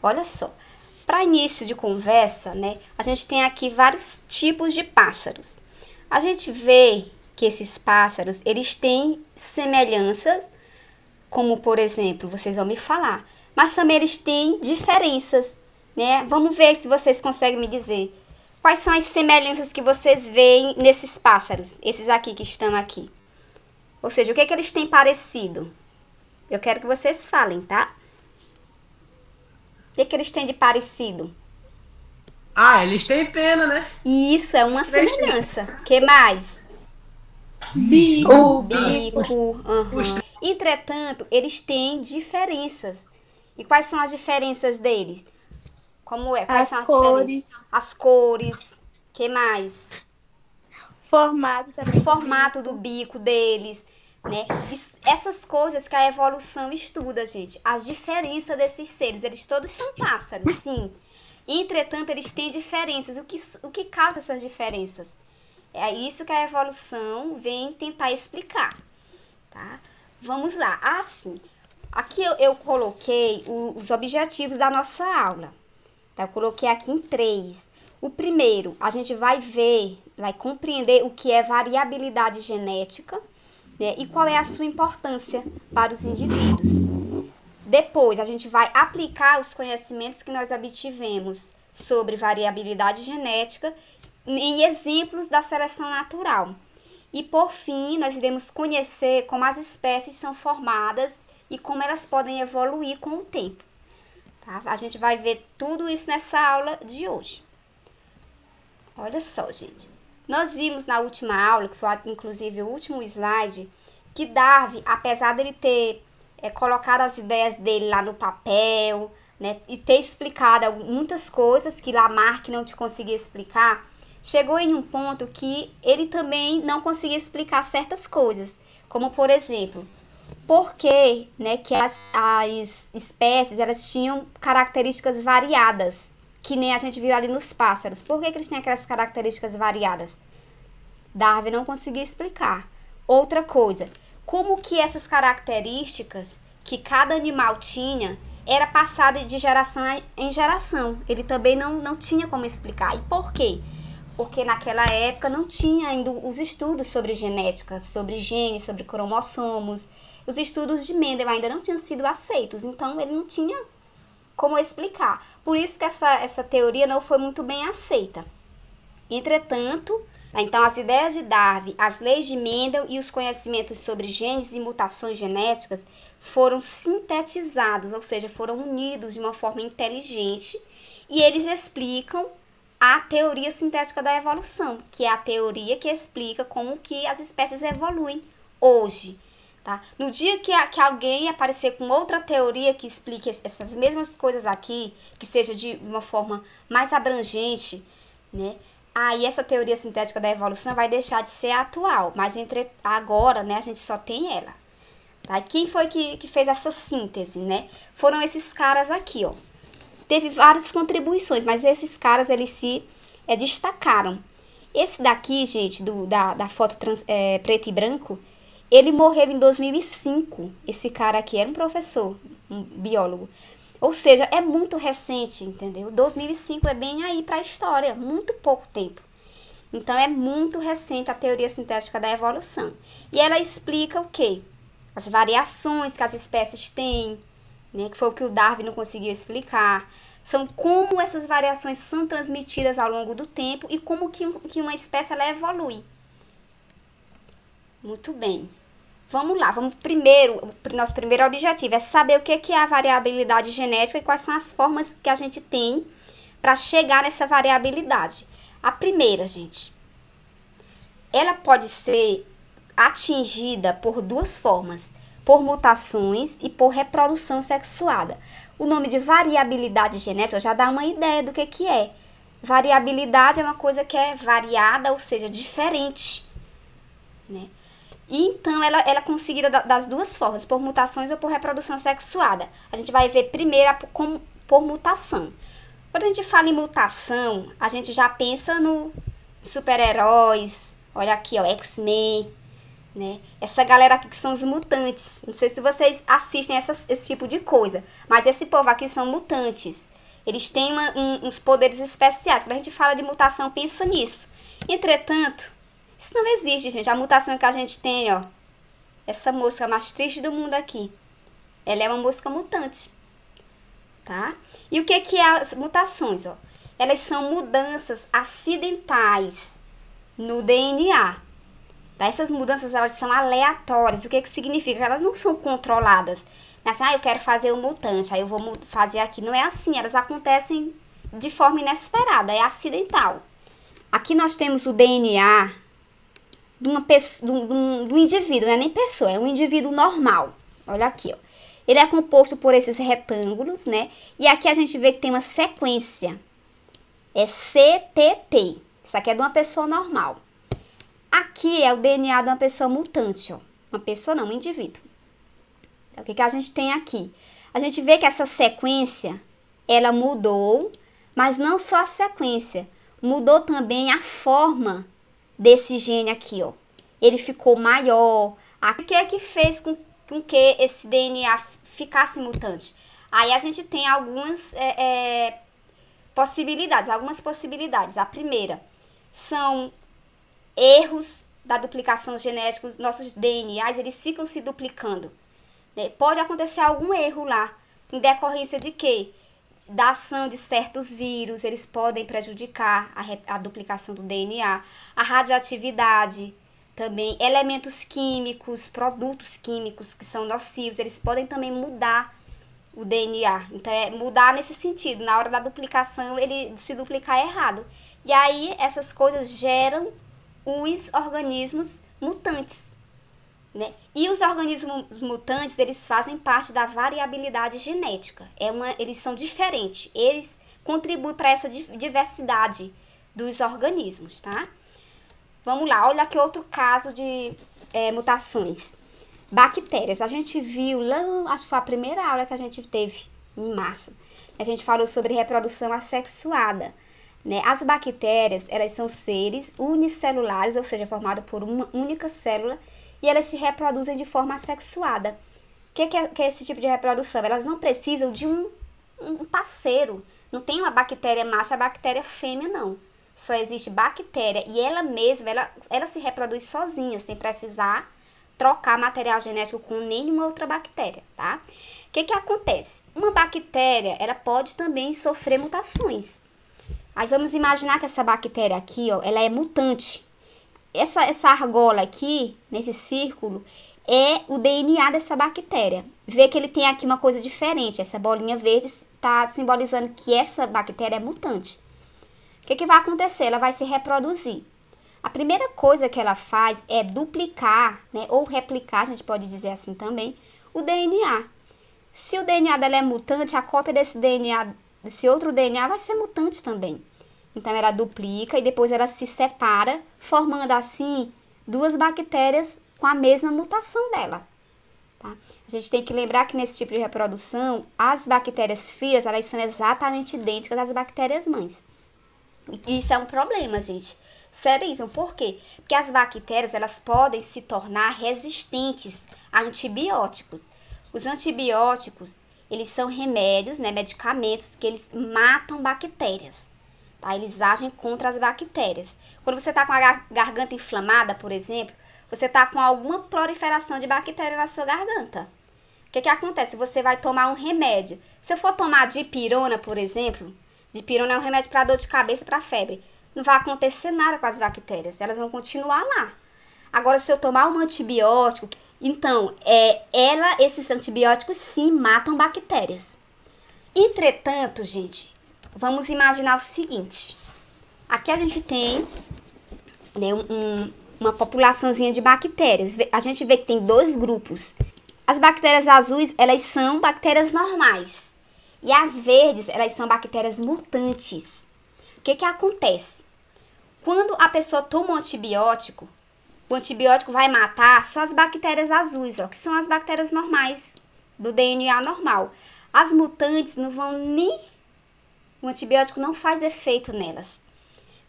Olha só, para início de conversa, né, a gente tem aqui vários tipos de pássaros. A gente vê que esses pássaros, eles têm semelhanças, como por exemplo, vocês vão me falar, mas também eles têm diferenças, né? Vamos ver se vocês conseguem me dizer quais são as semelhanças que vocês veem nesses pássaros, esses aqui que estão aqui. Ou seja, o que é que eles têm parecido? Eu quero que vocês falem, tá? O que é que eles têm de parecido? Ah, eles têm pena, né? E isso é Os uma três têm. semelhança. Que mais? Bico. O Ah, bico. os Aham. Entretanto, eles têm diferenças. E quais são as diferenças deles? Como é? Quais As são as diferenças? cores. As cores. Que mais? Formato O também do formato do bico. bico deles, né? Essas coisas que a evolução estuda, gente. As diferenças desses seres. Eles todos são pássaros, sim. Entretanto, eles têm diferenças. O que causa essas diferenças? É isso que a evolução vem tentar explicar, tá? Vamos lá. Assim, aqui eu coloquei os objetivos da nossa aula. Tá? Eu coloquei aqui em três. O primeiro, a gente vai ver, vai compreender o que é variabilidade genética, né? E qual é a sua importância para os indivíduos. Depois, a gente vai aplicar os conhecimentos que nós obtivemos sobre variabilidade genética em exemplos da seleção natural. E por fim, nós iremos conhecer como as espécies são formadas e como elas podem evoluir com o tempo. Tá? A gente vai ver tudo isso nessa aula de hoje. Olha só, gente. Nós vimos na última aula, que foi inclusive o último slide, que Darwin, apesar dele ter colocado as ideias dele lá no papel, né, e ter explicado muitas coisas que Lamarck não te conseguia explicar, chegou em um ponto que ele também não conseguia explicar certas coisas, como por exemplo, por que, né, que as espécies elas tinham características variadas, que nem a gente viu ali nos pássaros. Por que eles têm aquelas características variadas? Darwin não conseguia explicar. Outra coisa, como que essas características que cada animal tinha era passada de geração em geração. Ele também não tinha como explicar. E por quê? Porque naquela época não tinha ainda os estudos sobre genética, sobre genes, sobre cromossomos. Os estudos de Mendel ainda não tinham sido aceitos, então ele não tinha como explicar. Por isso que essa teoria não foi muito bem aceita. Entretanto, então as ideias de Darwin, as leis de Mendel e os conhecimentos sobre genes e mutações genéticas foram sintetizados, ou seja, foram unidos de uma forma inteligente e eles explicam a teoria sintética da evolução, que é a teoria que explica como que as espécies evoluem hoje. Tá? No dia que alguém aparecer com outra teoria que explique essas mesmas coisas aqui, que seja de uma forma mais abrangente, né? Aí essa teoria sintética da evolução vai deixar de ser atual, mas agora, né, a gente só tem ela. Tá? Quem foi que fez essa síntese, né? Foram esses caras aqui, ó. Teve várias contribuições, mas esses caras, eles se destacaram. Esse daqui, gente, da foto preto e branco, ele morreu em 2005. Esse cara aqui era um professor, um biólogo. Ou seja, é muito recente, entendeu? 2005 é bem aí para a história, muito pouco tempo. Então, é muito recente a teoria sintética da evolução. E ela explica o quê? As variações que as espécies têm, né? Que foi o que o Darwin não conseguiu explicar. São como essas variações são transmitidas ao longo do tempo e como que uma espécie ela evolui. Muito bem. Vamos lá, vamos primeiro, nosso primeiro objetivo é saber o que é a variabilidade genética e quais são as formas que a gente tem para chegar nessa variabilidade. A primeira, gente, ela pode ser atingida por duas formas, por mutações e por reprodução sexuada. O nome de variabilidade genética já dá uma ideia do que é. Variabilidade é uma coisa que é variada, ou seja, diferente, né? E então ela é conseguida das duas formas, por mutações ou por reprodução sexuada. A gente vai ver primeiro por mutação. Quando a gente fala em mutação, a gente já pensa no super-heróis, olha aqui, ó, X-Men, né? Essa galera aqui que são os mutantes. Não sei se vocês assistem esse tipo de coisa, mas esse povo aqui são mutantes. Eles têm uns poderes especiais. Quando a gente fala de mutação, pensa nisso. Entretanto, isso não existe, gente. A mutação que a gente tem, ó, essa mosca mais triste do mundo aqui, ela é uma mosca mutante, tá? E o que é as mutações, ó? Elas são mudanças acidentais no DNA. Tá? Essas mudanças, elas são aleatórias. O que significa? Elas não são controladas. Assim, eu quero fazer um mutante, aí eu vou fazer aqui. Não é assim, elas acontecem de forma inesperada, é acidental. Aqui nós temos o DNA de uma pessoa, de um indivíduo, não é nem pessoa, é um indivíduo normal. Olha aqui, ó. Ele é composto por esses retângulos, né? E aqui a gente vê que tem uma sequência. É CTT. Isso aqui é de uma pessoa normal. Aqui é o DNA de uma pessoa mutante, ó. Uma pessoa não, um indivíduo. Então, o que a gente tem aqui? A gente vê que essa sequência, ela mudou, mas não só a sequência. Mudou também a forma desse gene aqui, ó. Ele ficou maior. O que é que fez com que esse DNA ficasse mutante? Aí a gente tem algumas possibilidades. A primeira são erros da duplicação genética. Os nossos DNAs, eles ficam se duplicando. Pode acontecer algum erro lá, em decorrência de quê? Da ação de certos vírus, eles podem prejudicar a duplicação do DNA, a radioatividade também, elementos químicos, produtos químicos que são nocivos, eles podem também mudar o DNA. Então, é mudar nesse sentido, na hora da duplicação, ele se duplicar errado. E aí, essas coisas geram os organismos mutantes, né? E os organismos mutantes, eles fazem parte da variabilidade genética. Eles são diferentes. Eles contribuem para essa diversidade dos organismos, tá? Vamos lá, olha aqui outro caso de mutações. Bactérias. A gente viu lá, acho que foi a primeira aula que a gente teve em março. A gente falou sobre reprodução assexuada, né? As bactérias, elas são seres unicelulares, ou seja, formados por uma única célula, e elas se reproduzem de forma assexuada. O que é esse tipo de reprodução? Elas não precisam de um parceiro. Não tem uma bactéria macho, a bactéria fêmea, não. Só existe bactéria e ela mesma, ela se reproduz sozinha, sem precisar trocar material genético com nenhuma outra bactéria, tá? O que acontece? Uma bactéria, ela pode também sofrer mutações. Aí vamos imaginar que essa bactéria aqui, ó, ela é mutante. Essa argola aqui, nesse círculo, é o DNA dessa bactéria. Vê que ele tem aqui uma coisa diferente. Essa bolinha verde está simbolizando que essa bactéria é mutante. O que vai acontecer? Ela vai se reproduzir. A primeira coisa que ela faz é duplicar, né, ou replicar, a gente pode dizer assim também, o DNA. Se o DNA dela é mutante, a cópia desse DNA, desse outro DNA, vai ser mutante também. Então, ela duplica e depois ela se separa, formando assim duas bactérias com a mesma mutação dela. Tá? A gente tem que lembrar que nesse tipo de reprodução, as bactérias filhas, elas são exatamente idênticas às bactérias mães. E isso é um problema, gente. Seríssimo. Por quê? Porque as bactérias, elas podem se tornar resistentes a antibióticos. Os antibióticos, eles são remédios, né, medicamentos que eles matam bactérias. Tá? Eles agem contra as bactérias. Quando você está com a garganta inflamada, por exemplo, você está com alguma proliferação de bactéria na sua garganta. O que acontece? Você vai tomar um remédio. Se eu for tomar dipirona, por exemplo, dipirona é um remédio para dor de cabeça, para febre. Não vai acontecer nada com as bactérias. Elas vão continuar lá. Agora, se eu tomar um antibiótico, então, esses antibióticos sim matam bactérias. Entretanto, gente, vamos imaginar o seguinte. Aqui a gente tem, né, uma populaçãozinha de bactérias. A gente vê que tem dois grupos. As bactérias azuis, elas são bactérias normais. E as verdes, elas são bactérias mutantes. O que acontece? Quando a pessoa toma um antibiótico, o antibiótico vai matar só as bactérias azuis, ó, que são as bactérias normais, do DNA normal. As mutantes não vão nem... O antibiótico não faz efeito nelas.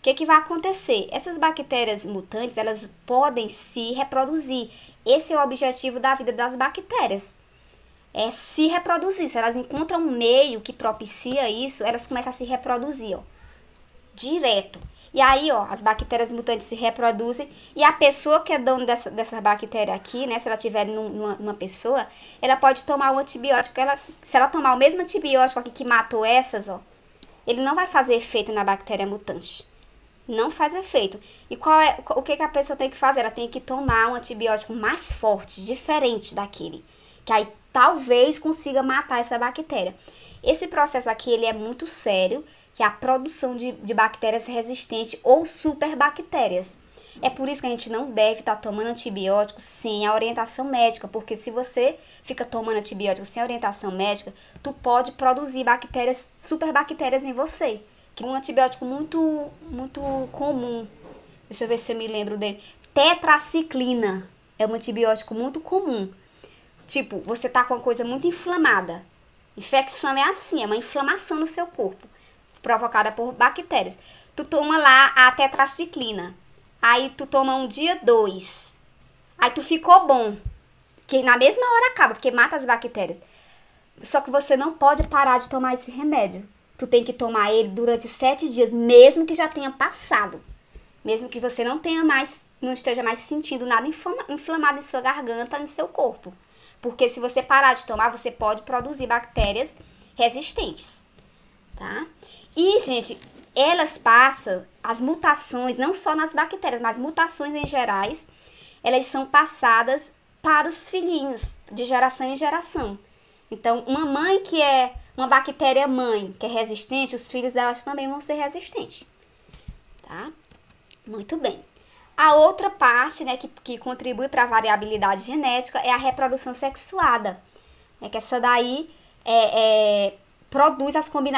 que vai acontecer? Essas bactérias mutantes, elas podem se reproduzir. Esse é o objetivo da vida das bactérias. É se reproduzir. Se elas encontram um meio que propicia isso, elas começam a se reproduzir, ó, direto. E aí, ó, as bactérias mutantes se reproduzem e a pessoa que é dona dessa bactéria aqui, né, se ela tiver numa pessoa, ela pode tomar um antibiótico. Se ela tomar o mesmo antibiótico aqui que matou essas, ó, ele não vai fazer efeito na bactéria mutante. Não faz efeito. E o que a pessoa tem que fazer? Ela tem que tomar um antibiótico mais forte, diferente daquele. Que aí talvez consiga matar essa bactéria. Esse processo aqui, ele é muito sério, que é a produção de bactérias resistentes ou superbactérias. É por isso que a gente não deve estar tomando antibiótico sem a orientação médica, porque se você fica tomando antibiótico sem a orientação médica, tu pode produzir bactérias, superbactérias em você. Que é um antibiótico muito comum. Deixa eu ver se eu me lembro dele. Tetraciclina é um antibiótico muito comum. Tipo, você tá com uma coisa muito inflamada. Infecção é assim, é uma inflamação no seu corpo, provocada por bactérias. Tu toma lá a tetraciclina. Aí tu toma um dia, 2. Aí tu ficou bom. Que na mesma hora acaba, porque mata as bactérias. Só que você não pode parar de tomar esse remédio. Tu tem que tomar ele durante 7 dias, mesmo que já tenha passado. Mesmo que você não esteja mais sentindo nada inflamado em sua garganta, em seu corpo. Porque se você parar de tomar, você pode produzir bactérias resistentes, tá? E, gente, elas passam, as mutações, não só nas bactérias, mas mutações em gerais, elas são passadas para os filhinhos, de geração em geração. Então, uma mãe que é uma bactéria mãe, que é resistente, os filhos delas também vão ser resistentes, tá? Muito bem. A outra parte, né, que contribui para a variabilidade genética é a reprodução sexuada. Né, que essa daí produz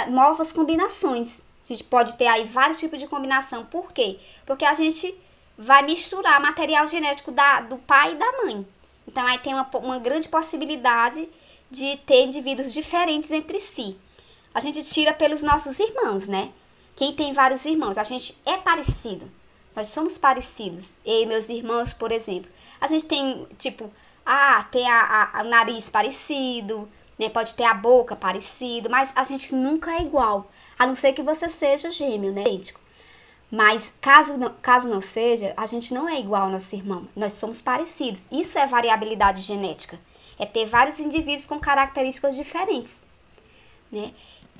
novas combinações. A gente pode ter aí vários tipos de combinação. Por quê? Porque a gente vai misturar material genético do pai e da mãe. Então, aí tem uma grande possibilidade de ter indivíduos diferentes entre si. A gente tira pelos nossos irmãos, né? Quem tem vários irmãos, a gente é parecido. Nós somos parecidos. Eu e meus irmãos, por exemplo. A gente tem, tipo, tem o nariz parecido, né? Pode ter a boca parecida, mas a gente nunca é igual. A não ser que você seja gêmeo, né? Idêntico. Mas caso não seja, a gente não é igual ao nosso irmão. Nós somos parecidos. Isso é variabilidade genética. É ter vários indivíduos com características diferentes, né?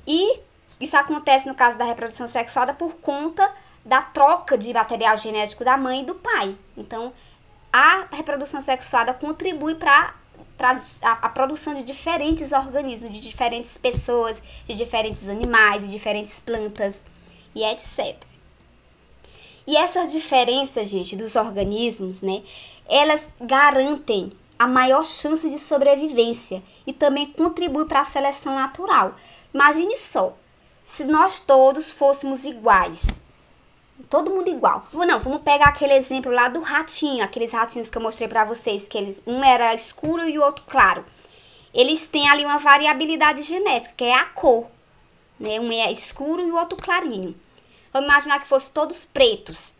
E isso acontece no caso da reprodução sexuada por conta da troca de material genético da mãe e do pai. Então, a reprodução sexuada contribui para a produção de diferentes organismos, de diferentes pessoas, de diferentes animais, de diferentes plantas e etc. E essas diferenças, gente, dos organismos, né, elas garantem a maior chance de sobrevivência e também contribuem para a seleção natural. Imagine só, se nós todos fôssemos iguais, todo mundo igual. Não, vamos pegar aquele exemplo lá do ratinho, aqueles ratinhos que eu mostrei pra vocês, que um era escuro e o outro claro. Eles têm ali uma variabilidade genética, que é a cor, né? Um é escuro e o outro clarinho. Vamos imaginar que fossem todos pretos,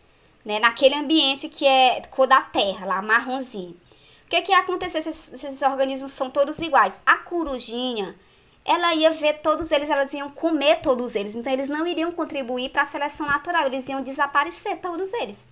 né? Naquele ambiente que é cor da terra, lá marronzinho. O que ia acontecer se esses organismos são todos iguais? A corujinha, ela ia ver todos eles, elas iam comer todos eles. Então, eles não iriam contribuir para a seleção natural. Eles iam desaparecer, todos eles.